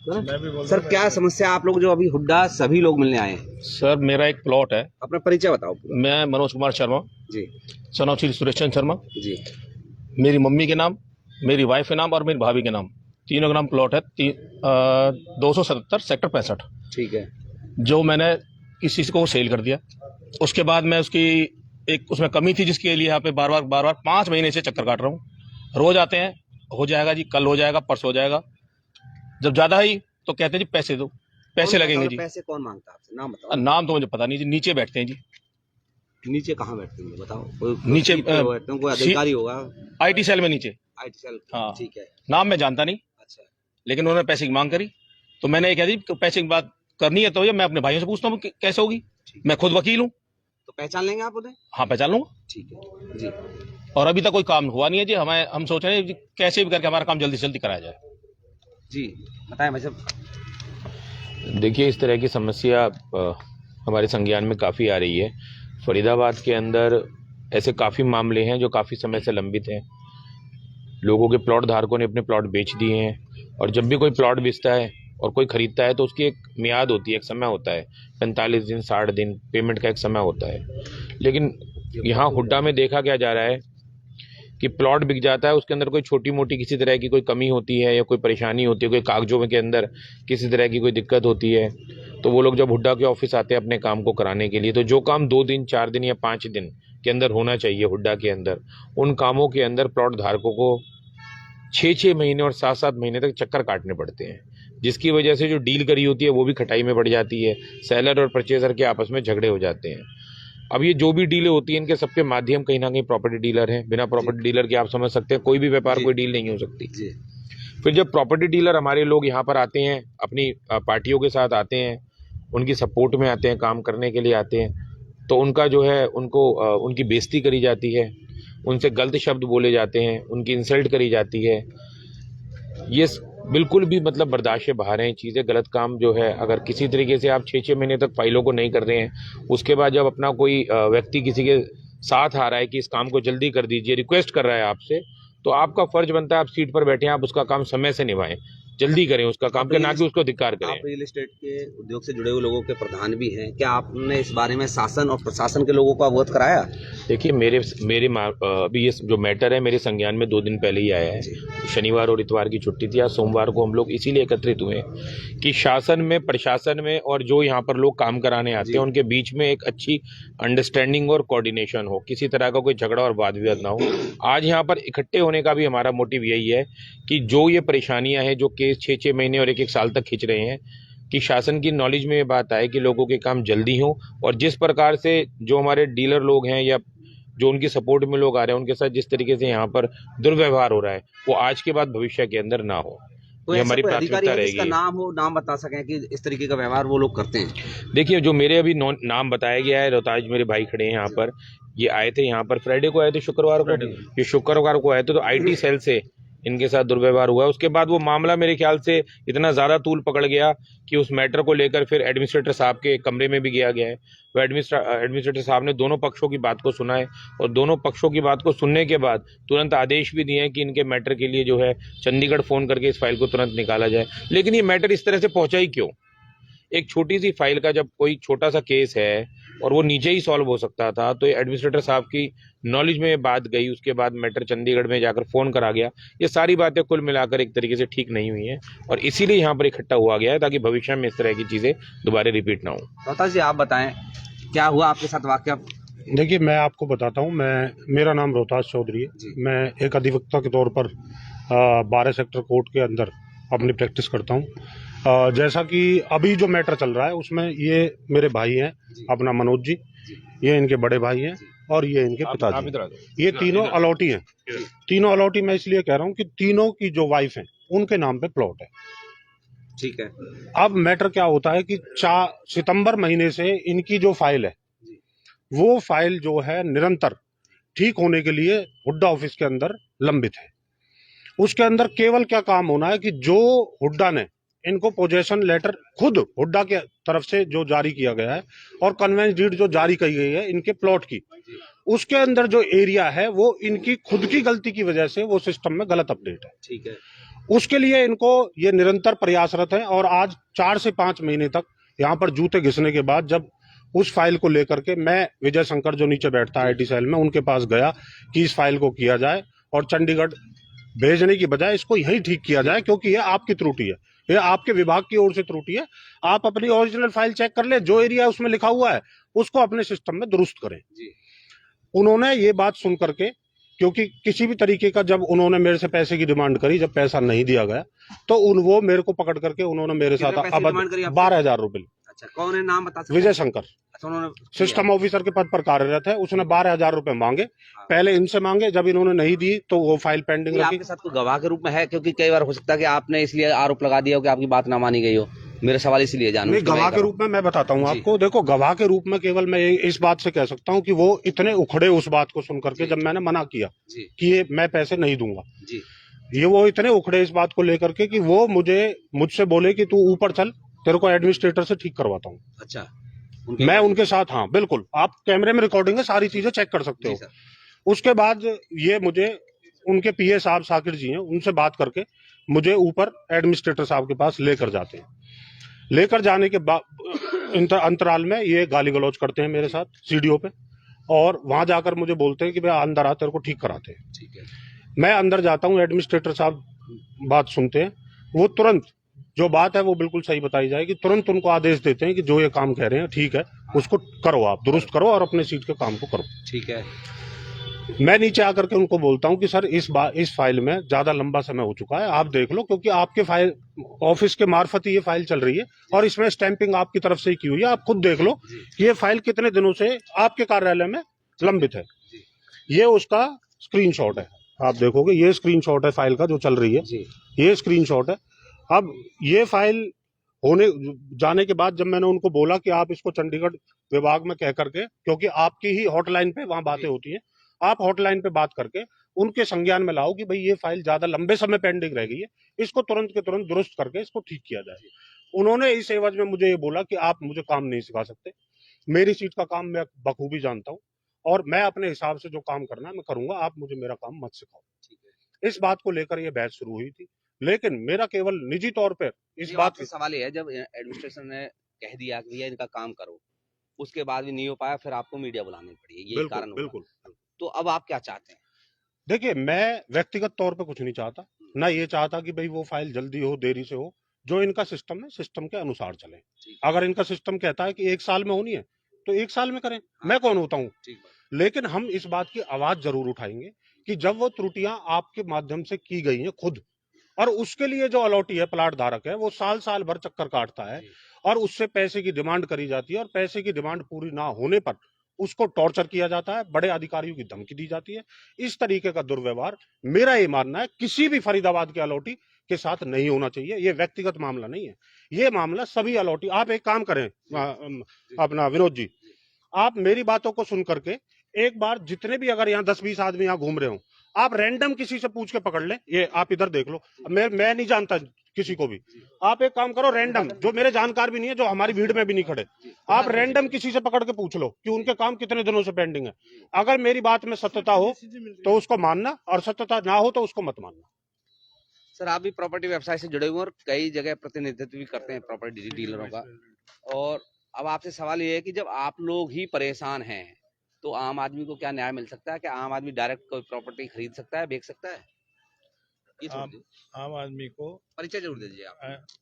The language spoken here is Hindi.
सर क्या समस्या आप लोग जो अभी हुड्डा सभी लोग मिलने आए हैं? सर मेरा एक प्लॉट है। अपना परिचय बताओ पूरा। मैं मनोज कुमार शर्मा जी सन ऑफ श्री सुरेश चंद्र शर्मा। जी। मेरी मम्मी के नाम, मेरी वाइफ के नाम और मेरी भाभी के नाम, तीनों के नाम प्लॉट है। 277 सेक्टर 65। ठीक है। जो मैंने किसी को सेल कर दिया। उसके बाद मैं उसकी एक उसमें कमी थी जिसके लिए यहाँ पे बार बार 5 महीने से चक्कर काट रहा हूँ। रोज आते हैं, हो जाएगा जी, कल हो जाएगा, परसों हो जाएगा। जब ज्यादा ही तो कहते हैं जी पैसे दो, पैसे लगेंगे जी। पैसे कौन मांगता है आपसे? नाम बताओ। नाम तो मुझे पता नहीं जी। नीचे बैठते हैं जी। नीचे कहाँ बैठते हैं बताओ? नीचे बैठते हैं, कोई अधिकारी होगा? IT सेल में नीचे। IT cell. हाँ ठीक है। नाम मैं जानता नहीं। अच्छा। लेकिन उन्होंने पैसे की मांग करी तो मैंने ये कह दी कि पैसे की बात करनी है तो ये मैं अपने भाइयों से पूछता हूँ कि कैसे होगी। मैं खुद वकील हूँ। तो पहचान लेंगे आप उन्हें? हाँ पहचान लूंगा। ठीक है जी। और अभी तक कोई काम हुआ नहीं है जी। हम सोच रहे हैं कि कैसे भी करके हमारा काम जल्दी से जल्दी कराया जाए जी। बताएं भाई साहब। देखिए, इस तरह की समस्या हमारे संज्ञान में काफ़ी आ रही है। फरीदाबाद के अंदर ऐसे काफ़ी मामले हैं जो काफ़ी समय से लंबित हैं। लोगों के प्लॉट धारकों ने अपने प्लॉट बेच दिए हैं और जब भी कोई प्लॉट बेचता है और कोई खरीदता है तो उसकी एक मियाद होती है, एक समय होता है, 45 दिन 60 दिन पेमेंट का एक समय होता है। लेकिन यहाँ हुड्डा में देखा क्या जा रहा है कि प्लॉट बिक जाता है, उसके अंदर कोई छोटी मोटी किसी तरह की कोई कमी होती है या कोई परेशानी होती है, कोई कागजों के अंदर किसी तरह की कोई दिक्कत होती है, तो वो लोग जब हुड्डा के ऑफिस आते हैं अपने काम को कराने के लिए, तो जो काम 2 दिन 4 दिन या 5 दिन के अंदर होना चाहिए हुड्डा के अंदर, उन कामों के अंदर प्लॉट धारकों को 6-6 महीने और 7-7 महीने तक चक्कर काटने पड़ते हैं, जिसकी वजह से जो डील करी होती है वो भी खटाई में पड़ जाती है। सेलर और परचेजर के आपस में झगड़े हो जाते हैं। अब ये जो भी डीलें होती हैं इनके सबके माध्यम कहीं ना कहीं प्रॉपर्टी डीलर हैं। बिना प्रॉपर्टी डीलर के आप समझ सकते हैं कोई भी व्यापार कोई डील नहीं हो सकती। फिर जब प्रॉपर्टी डीलर हमारे लोग यहाँ पर आते हैं, अपनी पार्टियों के साथ आते हैं, उनकी सपोर्ट में आते हैं, काम करने के लिए आते हैं, तो उनका जो है उनको उनकी बेइज्जती करी जाती है, उनसे गलत शब्द बोले जाते हैं, उनकी इंसल्ट करी जाती है। ये बिल्कुल भी मतलब बर्दाश्त से बाहर हैं चीज़ें। गलत काम जो है, अगर किसी तरीके से आप 6-6 महीने तक फाइलों को नहीं कर रहे हैं, उसके बाद जब अपना कोई व्यक्ति किसी के साथ आ रहा है कि इस काम को जल्दी कर दीजिए, रिक्वेस्ट कर रहा है आपसे, तो आपका फर्ज बनता है आप सीट पर बैठे हैं, आप उसका काम समय से निभाएं, जल्दी करें उसका काम के, ना कि उसको धिक्कार करें। आप रियल एस्टेट के उद्योग से जुड़े हुए लोगों के प्रधान भी हैं, क्या आपने इस बारे में शासन और प्रशासन के लोगों को अवगत कराया? देखिए, अभी ये जो मैटर है मेरे संज्ञान में 2 दिन पहले ही आया है। शनिवार और इतवार की छुट्टी थी। आज सोमवार को हम लोग इसीलिए एकत्रित हुए कि शासन में, प्रशासन में और जो यहाँ पर लोग काम कराने आते हैं उनके बीच में एक अच्छी अंडरस्टैंडिंग और कोऑर्डिनेशन हो, किसी तरह का कोई झगड़ा और वाद विवाद ना हो। आज यहाँ पर इकट्ठे होने का भी हमारा मोटिव यही है कि जो ये परेशानियां हैं, जो केस 6-6 महीने और 1-1 साल तक खींच रहे हैं, कि शासन की नॉलेज में ये बात आए कि लोगों के काम जल्दी हो, और जिस प्रकार से जो हमारे डीलर लोग हैं या जो उनकी सपोर्ट में लोग आ रहे हैं उनके साथ जिस तरीके से यहाँ पर दुर्व्यवहार हो रहा है वो आज के बाद भविष्य के अंदर ना हो। तो ये हमारी प्राथमिकता रहेगी। इसका नाम हो, नाम बता सकें कि इस तरीके का व्यवहार वो लोग करते हैं? देखिए, जो मेरे अभी नाम बताया गया है, रोहताज मेरे भाई खड़े हैं यहाँ पर, ये आए थे यहाँ पर फ्राइडे को आए थे, शुक्रवार को, ये शुक्रवार को आए थे, तो IT सेल से इनके साथ दुर्व्यवहार हुआ। उसके बाद वो मामला मेरे ख्याल से इतना ज्यादा तूल पकड़ गया कि उस मैटर को लेकर फिर एडमिनिस्ट्रेटर साहब के कमरे में भी गया है। वो एडमिनिस्ट्रेटर साहब ने दोनों पक्षों की बात को सुना है और दोनों पक्षों की बात को सुनने के बाद तुरंत आदेश भी दिए हैं कि इनके मैटर के लिए जो है चंडीगढ़ फोन करके इस फाइल को तुरंत निकाला जाए। लेकिन ये मैटर इस तरह से पहुंचा ही क्यों? एक छोटी सी फाइल का जब कोई छोटा सा केस है और वो नीचे ही सॉल्व हो सकता था, तो एडमिनिस्ट्रेटर साहब की नॉलेज में ये बात गई, उसके बाद मैटर चंडीगढ़ में जाकर फोन करा गया। ये सारी बातें कुल मिलाकर एक तरीके से ठीक नहीं हुई हैं और इसीलिए यहाँ पर इकट्ठा हुआ गया है ताकि भविष्य में इस तरह की चीजें दोबारा रिपीट ना हो। रोहताज जी, आप बताएं क्या हुआ आपके साथ वाकया? देखिए, मैं आपको बताता हूँ। मेरा नाम रोहताज चौधरी है। मैं एक अधिवक्ता के तौर पर 12 सेक्टर कोर्ट के अंदर अपनी प्रैक्टिस करता हूँ। जैसा कि अभी जो मैटर चल रहा है उसमें ये मेरे भाई हैं, अपना मनोज जी, ये इनके बड़े भाई हैं और ये इनके पिताजी। ये तीनों अलौटी हैं। तीनों अलौटी मैं इसलिए कह रहा हूँ कि तीनों की जो वाइफ हैं उनके नाम पे प्लॉट है। ठीक है। अब मैटर क्या होता है कि 4 सितंबर महीने से इनकी जो फाइल है वो फाइल जो है निरंतर ठीक होने के लिए हुड्डा ऑफिस के अंदर लंबित है। उसके अंदर केवल क्या काम होना है कि जो हुड्डा ने इनको पोजेशन लेटर खुद हुड्डा के तरफ से जो जारी किया गया है और कन्वेंस डीड जो जारी की गई है इनके प्लॉट की, उसके अंदर जो एरिया है वो इनकी खुद की गलती की वजह से वो सिस्टम में गलत अपडेट है। ठीक है। उसके लिए इनको ये निरंतर प्रयासरत है। और आज 4 से 5 महीने तक यहाँ पर जूते घिसने के बाद जब उस फाइल को लेकर के मैं विजय शंकर जो नीचे बैठता है IT सेल में, उनके पास गया कि इस फाइल को किया जाए और चंडीगढ़ भेजने की बजाय इसको यहीं ठीक किया जाए, क्योंकि ये आपकी त्रुटि है, ये आपके विभाग की ओर से त्रुटि है। आप अपनी ओरिजिनल फाइल चेक कर ले, जो एरिया उसमें लिखा हुआ है उसको अपने सिस्टम में दुरुस्त करें। उन्होंने ये बात सुन करके, क्योंकि किसी भी तरीके का जब उन्होंने मेरे से पैसे की डिमांड करी, जब पैसा नहीं दिया गया तो वो मेरे को पकड़ करके उन्होंने मेरे साथ 12,000 रुपए। अच्छा, कौन है, नाम बता सकते हैं? विजय शंकर अच्छा, उन्होंने सिस्टम ऑफिसर के पद पर कार्यरत है। उसने 12,000 रुपए मांगे, पहले इनसे मांगे, जब इन्होंने नहीं दी तो वो फाइल पेंडिंग ये रखी। आपके साथ कोई गवाह के रूप में है? क्योंकि कई बार हो सकता है कि आपने इसलिए आरोप लगा दिया हो कि आपकी बात ना मानी गई हो। मेरा सवाल इसलिए जानूं। नहीं, गवाह के रूप में मैं बताता हूँ आपको। देखो, गवाह के रूप में केवल मैं इस बात से कह सकता हूँ कि वो इतने उखड़े उस बात को सुन करके, जब मैंने मना किया कि ये मैं पैसे नहीं दूंगा, ये वो इतने उखड़े इस बात को लेकर के कि वो मुझसे बोले कि तू ऊपर चल, तेरे को एडमिनिस्ट्रेटर से ठीक करवाता हूँ। अच्छा, मैं उनके साथ, हाँ बिल्कुल, आप कैमरे में रिकॉर्डिंग है, सारी चीजें चेक कर सकते हो। उसके बाद ये मुझे उनके PA साहब साकिर जी हैं, उनसे बात करके मुझे ऊपर एडमिनिस्ट्रेटर साहब के पास लेकर जाते हैं। लेकर जाने के बाद अंतराल में ये गाली गलौज करते हैं मेरे साथ CDO पे, और वहां जाकर मुझे बोलते हैं कि भाई अंदर आ, तेरे को ठीक कराते हैं। ठीक है। मैं अंदर जाता हूँ, एडमिनिस्ट्रेटर साहब बात सुनते हैं, वो तुरंत जो बात है वो बिल्कुल सही बताई जाएगी, तुरंत उनको आदेश देते हैं कि जो ये काम कह रहे हैं ठीक है, उसको करो, आप दुरुस्त करो और अपने सीट के काम को करो। ठीक है। मैं नीचे आकर के उनको बोलता हूं कि सर इस फाइल में ज्यादा लंबा समय हो चुका है, आप देख लो, क्योंकि आपके फाइल ऑफिस के मार्फत ही ये फाइल चल रही है और इसमें स्टैंपिंग आपकी तरफ से ही की हुई है। आप खुद देख लो कि ये फाइल कितने दिनों से आपके कार्यालय में लंबित है। ये उसका स्क्रीनशॉट है, आप देखोगे ये स्क्रीनशॉट है फाइल का जो चल रही है, ये स्क्रीनशॉट है। अब ये फाइल होने जाने के बाद जब मैंने उनको बोला कि आप इसको चंडीगढ़ विभाग में कह करके, क्योंकि आपकी ही हॉटलाइन पे वहां बातें होती हैं, आप हॉटलाइन पे बात करके उनके संज्ञान में लाओ कि भाई ये फाइल ज्यादा लंबे समय पेंडिंग रह गई है, इसको तुरंत के तुरंत दुरुस्त करके इसको ठीक किया जाए। उन्होंने इस एवज में मुझे ये बोला कि आप मुझे काम नहीं सिखा सकते, मेरी सीट का काम मैं बखूबी जानता हूँ और मैं अपने हिसाब से जो काम करना है मैं करूंगा, आप मुझे मेरा काम मत सिखाओ। इस बात को लेकर ये बहस शुरू हुई थी, लेकिन मेरा केवल निजी तौर पर इस बात का सवाल ये है, जब एडमिनिस्ट्रेशन ने कह दिया कि भैया इनका काम करो, उसके बाद भी नहीं हो पाया, फिर आपको मीडिया बुलानी पड़ी, ये कारण हुआ। बिल्कुल। तो अब आप क्या चाहते हैं? देखिए, मैं व्यक्तिगत तौर पे कुछ नहीं चाहता, ना ये चाहता कि भाई वो फाइल जल्दी हो देरी से हो, जो इनका सिस्टम है सिस्टम के अनुसार चले। अगर इनका सिस्टम कहता है कि 1 साल में होनी है तो 1 साल में करें, मैं कौन होता हूँ। लेकिन हम इस बात की आवाज जरूर उठाएंगे कि जब वो त्रुटियां आपके माध्यम से की गई हैं खुद, और उसके लिए जो अलॉटी है प्लाट धारक है वो साल भर चक्कर काटता है और उससे पैसे की डिमांड करी जाती है, और पैसे की डिमांड पूरी ना होने पर उसको टॉर्चर किया जाता है, बड़े अधिकारियों की धमकी दी जाती है। इस तरीके का दुर्व्यवहार, मेरा ये मानना है, किसी भी फरीदाबाद के अलॉटी के साथ नहीं होना चाहिए। ये व्यक्तिगत मामला नहीं है, ये मामला सभी अलॉटी। आप एक काम करें अपना विनोद जी, आप मेरी बातों को सुन करके एक बार जितने भी अगर यहाँ 10-20 आदमी यहाँ घूम रहे हो, आप रैंडम किसी से पूछ के पकड़ लें, ये आप इधर देख लो, मैं नहीं जानता किसी को भी। आप एक काम करो, रैंडम, जो मेरे जानकार भी नहीं है, जो हमारी भीड़ में भी नहीं खड़े, आप रैंडम किसी से पकड़ के पूछ लो कि उनके काम कितने दिनों से पेंडिंग है। अगर मेरी बात में सत्यता हो तो उसको मानना, और सत्यता ना हो तो उसको मत मानना। सर, आप भी प्रॉपर्टी व्यवसाय से जुड़े हुए और कई जगह प्रतिनिधित्व भी करते हैं प्रॉपर्टी डीलरों का, और अब आपसे सवाल ये है कि जब आप लोग ही परेशान हैं तो आम आदमी को क्या न्याय मिल सकता है? क्या आम आदमी डायरेक्ट कोई प्रॉपर्टी खरीद सकता है, बेच सकता है? आम आदमी को परिचय जरूर दीजिए आप।